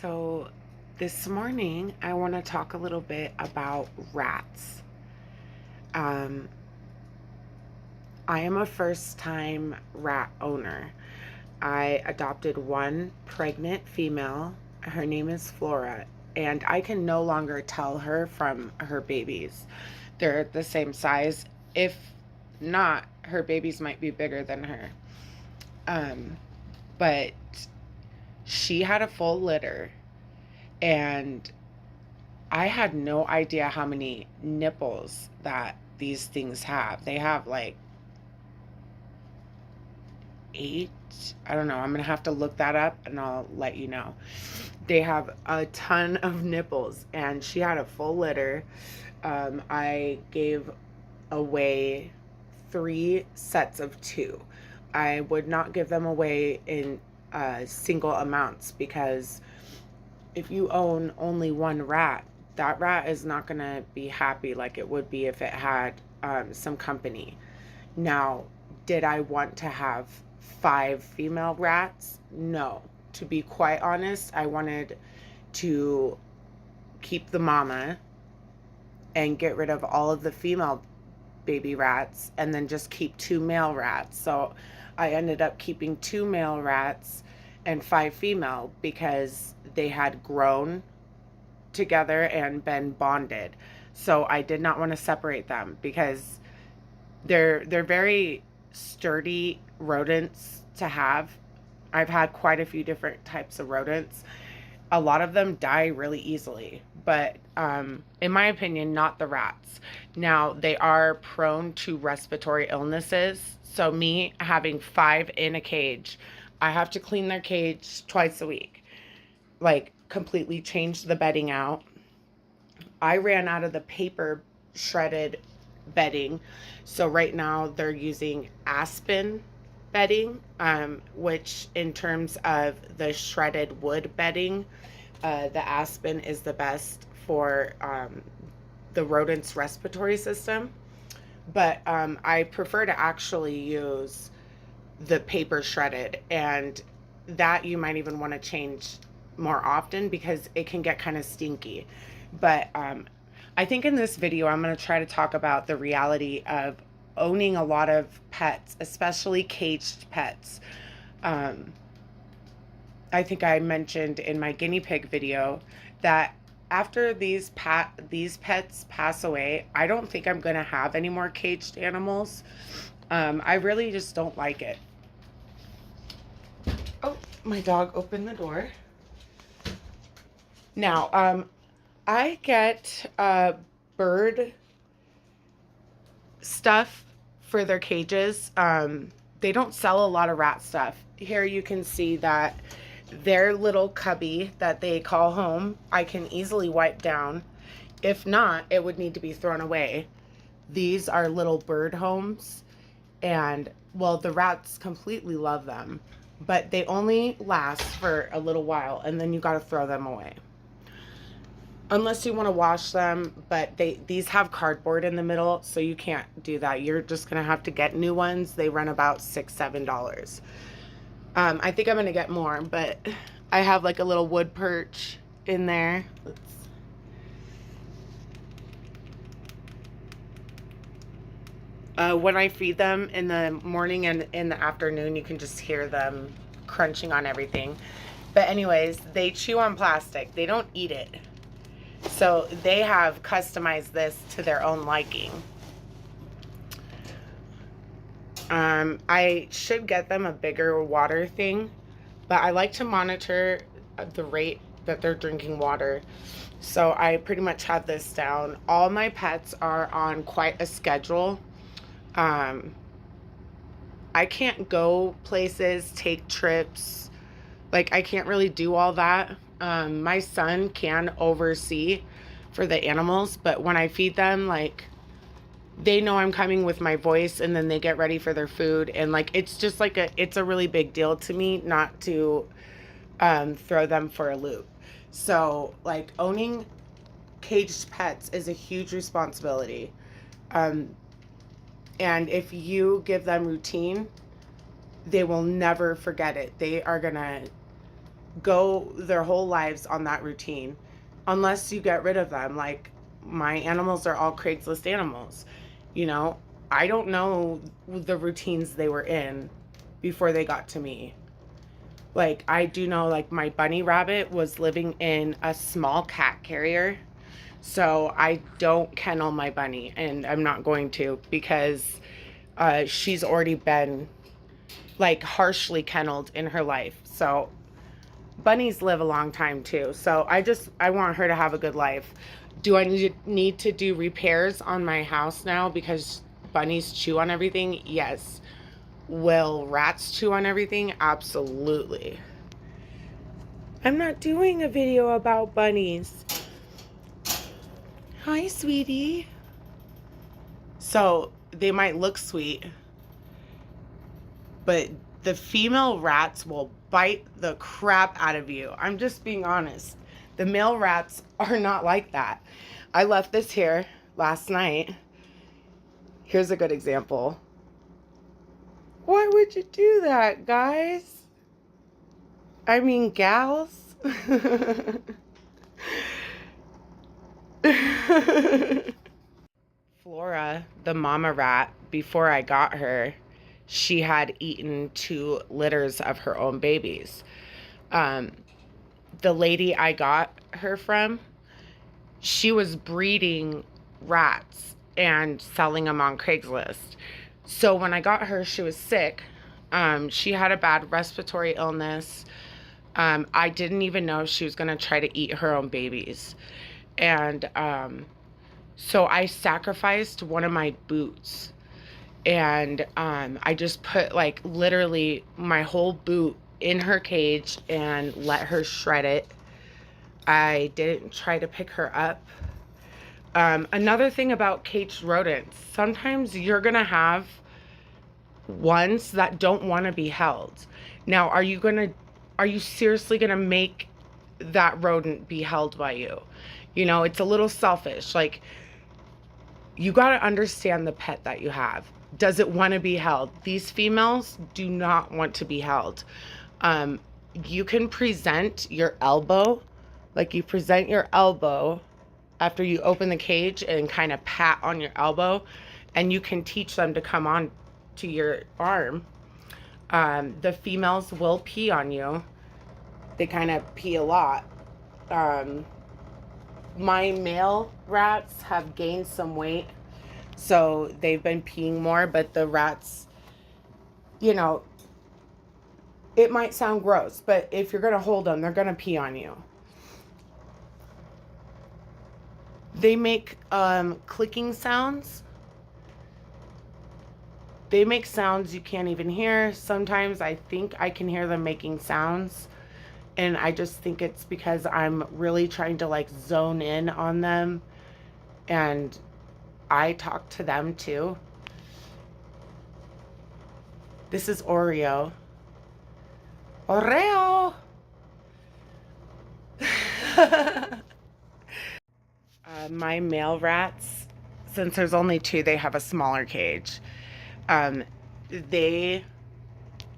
So, this morning I want to talk a little bit about rats. Um, I am a first time rat owner. I adopted one pregnant female. Her name is Flora, and I can no longer tell her from her babies. They're the same size. If not, her babies might be bigger than her. Um, but she had a full litter, and I had no idea how many nipples that these things have. They have like eight. I don't know. I'm going to have to look that up and I'll let you know. They have a ton of nipples, and she had a full litter. I gave away 3 sets of 2. I would not give them away in single amounts, because if you own only one rat, that rat is not going to be happy like it would be if it had some company. Now, did I want to have 5 female rats? No. To be quite honest, I wanted to keep the mama and get rid of all of the female baby rats and then just keep 2 male rats. So I ended up keeping 2 male rats and 5 female because they had grown together and been bonded. So I did not want to separate them because they're very sturdy rodents to have. I've had quite a few different types of rodents. A lot of them die really easily, but in my opinion, not the rats. Now, they are prone to respiratory illnesses. So me having 5 in a cage, I have to clean their cage twice a week. Like, completely change the bedding out. I ran out of the paper shredded bedding. So right now they're using aspen bedding, which in terms of the shredded wood bedding, the aspen is the best for the rodent's respiratory system. But I prefer to actually use the paper shredded, and that you might even want to change more often because it can get kind of stinky. But I think in this video I'm going to try to talk about the reality of owning a lot of pets, especially caged pets. I think I mentioned in my guinea pig video that after these pets pass away, I don't think I'm going to have any more caged animals. I really just don't like it. Oh, my dog opened the door. Now, I get bird stuff for their cages. They don't sell a lot of rat stuff. Here you can see that their little cubby that they call home, I can easily wipe down. If not, it would need to be thrown away. These are little bird homes, and well, the rats completely love them, but they only last for a little while, and then you got to throw them away unless you want to wash them. But these have cardboard in the middle, so you can't do that. You're just gonna have to get new ones. They run about $6-7. I think I'm gonna get more, but I have like a little wood perch in there. When I feed them in the morning and in the afternoon, you can just hear them crunching on everything. But anyways, they chew on plastic. They don't eat it. So they have customized this to their own liking. I should get them a bigger water thing, but I like to monitor the rate that they're drinking water. So I pretty much have this down. All my pets are on quite a schedule. I can't go places, take trips. Like, I can't really do all that. My son can oversee for the animals, but when I feed them, like, they know I'm coming with my voice, and then they get ready for their food. And like, it's just like it's a really big deal to me not to throw them for a loop. So like, owning caged pets is a huge responsibility. And if you give them routine, they will never forget it. They are gonna go their whole lives on that routine unless you get rid of them. Like, my animals are all Craigslist animals. You know, I don't know the routines they were in before they got to me. Like, I do know, like, my bunny rabbit was living in a small cat carrier. So I don't kennel my bunny, and I'm not going to, because she's already been, like, harshly kenneled in her life. So bunnies live a long time too. So I want her to have a good life. Do I need to do repairs on my house now because bunnies chew on everything? Yes. Will rats chew on everything? Absolutely. I'm not doing a video about bunnies. Hi, sweetie. So they might look sweet, but the female rats will bite the crap out of you. I'm just being honest. The male rats are not like that. I left this here last night. Here's a good example. Why would you do that, guys? I mean, gals. Flora, the mama rat, before I got her, she had eaten 2 litters of her own babies. The lady I got her from, she was breeding rats and selling them on Craigslist. So when I got her, she was sick. She had a bad respiratory illness. I didn't even know she was going to try to eat her own babies. And so I sacrificed one of my boots. And I just put, like, literally my whole boot in her cage and let her shred it. I didn't try to pick her up. Another thing about caged rodents, sometimes you're going to have ones that don't want to be held. Now, are you seriously going to make that rodent be held by you? You know, it's a little selfish. Like, you got to understand the pet that you have. Does it want to be held? These females do not want to be held. You can present your elbow, like you present your elbow after you open the cage and kind of pat on your elbow, and you can teach them to come on to your arm. The females will pee on you. They kind of pee a lot. My male rats have gained some weight, so they've been peeing more, but the rats, you know, it might sound gross, but if you're going to hold them, they're going to pee on you. They make clicking sounds. They make sounds you can't even hear. Sometimes I think I can hear them making sounds. And I just think it's because I'm really trying to, like, zone in on them. And I talk to them too. This is Oreo. Oreo! My male rats, since there's only 2, they have a smaller cage. They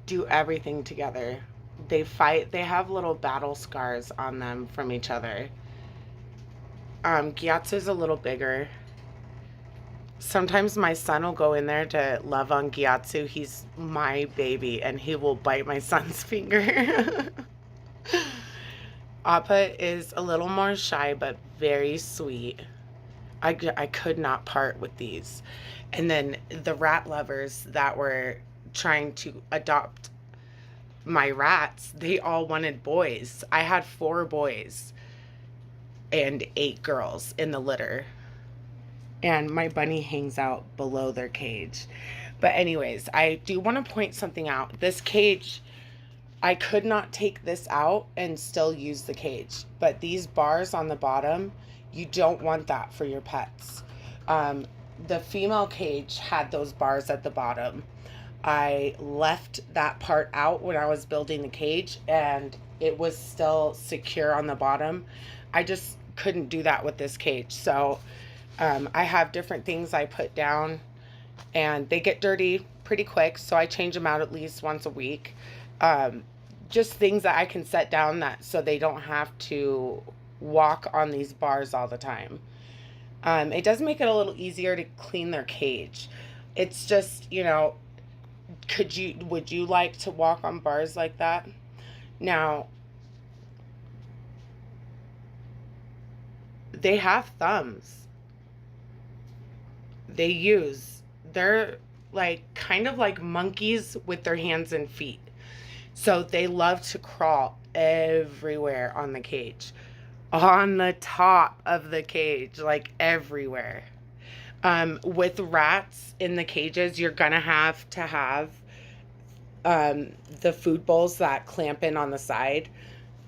do everything together. They fight. They have little battle scars on them from each other. Gyatso's a little bigger. Sometimes my son will go in there to love on Gyatso. He's my baby, and he will bite my son's finger. Appa is a little more shy, but very sweet. I could not part with these. And then the rat lovers that were trying to adopt my rats, they all wanted boys. I had 4 boys and 8 girls in the litter. And my bunny hangs out below their cage. But anyways, I do want to point something out. This cage, I could not take this out and still use the cage. But these bars on the bottom, you don't want that for your pets. The female cage had those bars at the bottom. I left that part out when I was building the cage, and it was still secure on the bottom. I just couldn't do that with this cage. So I have different things I put down, and they get dirty pretty quick, so I change them out at least once a week. just things that I can set down that so they don't have to walk on these bars all the time. It does make it a little easier to clean their cage. It's just, would you like to walk on bars like that? Now, they have thumbs. They're like kind of like monkeys with their hands and feet. So they love to crawl everywhere on the cage, on the top of the cage, like everywhere. With rats in the cages, you're going to have the food bowls that clamp in on the side.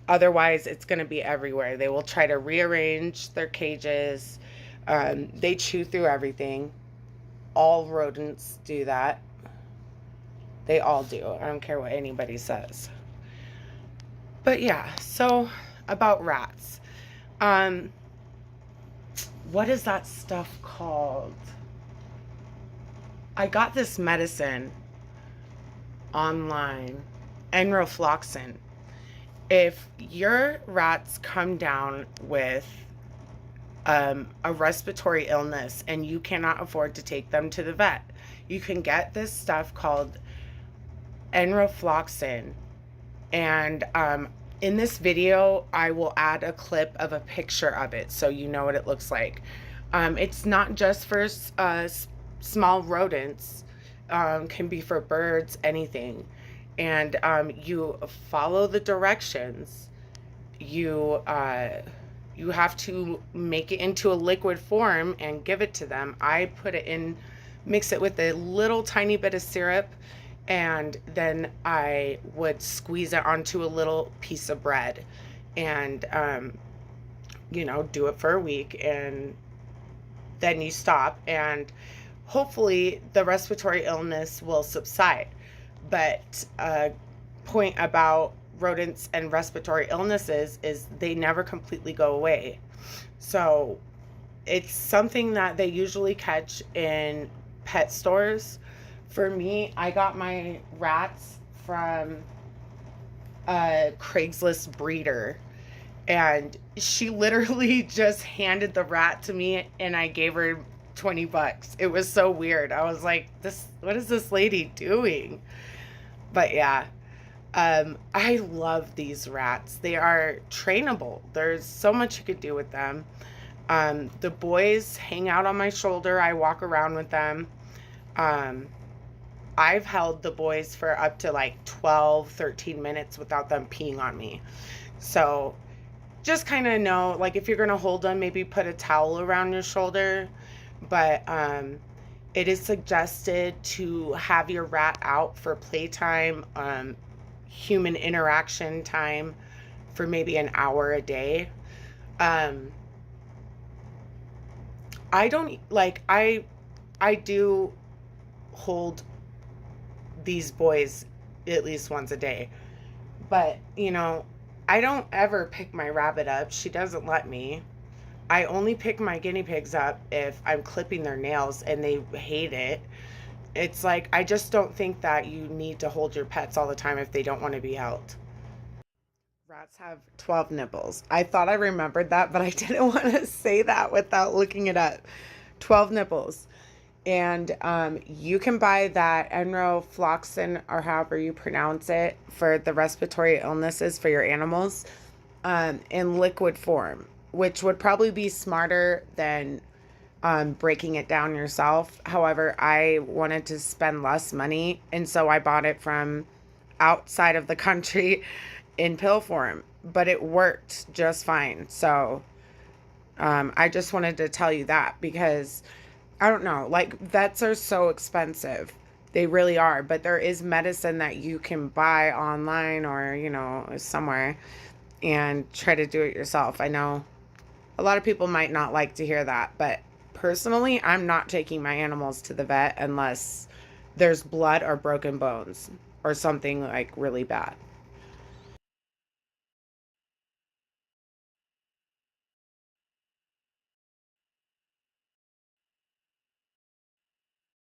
Otherwise, it's going to be everywhere. They will try to rearrange their cages. They chew through everything. All rodents do that. They all do. I don't care what anybody says. But yeah, so about rats. What is that stuff called? I got this medicine online, enrofloxacin. If your rats come down with a respiratory illness and you cannot afford to take them to the vet, you can get this stuff called enrofloxacin. And in this video, I will add a clip of a picture of it so you know what it looks like. It's not just for small rodents. Can be for birds, anything. And you follow the directions. You have to make it into a liquid form and give it to them. I put it in, mix it with a little tiny bit of syrup, and then I would squeeze it onto a little piece of bread and, do it for a week, and then you stop, and hopefully the respiratory illness will subside. But a point about rodents and respiratory illnesses is they never completely go away. So it's something that they usually catch in pet stores. For me, I got my rats from a Craigslist breeder, and she literally just handed the rat to me and I gave her $20. It was so weird. I was like, what is this lady doing? But yeah, I love these rats. They are trainable. There's so much you could do with them. The boys hang out on my shoulder. I walk around with them. I've held the boys for up to like 12, 13 minutes without them peeing on me. So just kind of know, like, if you're going to hold them, maybe put a towel around your shoulder. But it is suggested to have your rat out for playtime, human interaction time, for maybe an hour a day. I do hold these boys at least once a day, but I don't ever pick my rabbit up. She doesn't let me. I only pick my guinea pigs up if I'm clipping their nails, and they hate it. It's like, I just don't think that you need to hold your pets all the time if they don't want to be held. Rats have 12 nipples. I thought I remembered that, but I didn't want to say that without looking it up. 12 nipples. And you can buy that enrofloxacin, or however you pronounce it, for the respiratory illnesses for your animals, in liquid form, which would probably be smarter than breaking it down yourself. However, I wanted to spend less money, and so I bought it from outside of the country in pill form, but it worked just fine. So I just wanted to tell you that, because I don't know, like, vets are so expensive. They really are. But there is medicine that you can buy online or, somewhere, and try to do it yourself. I know a lot of people might not like to hear that, but personally, I'm not taking my animals to the vet unless there's blood or broken bones or something like really bad.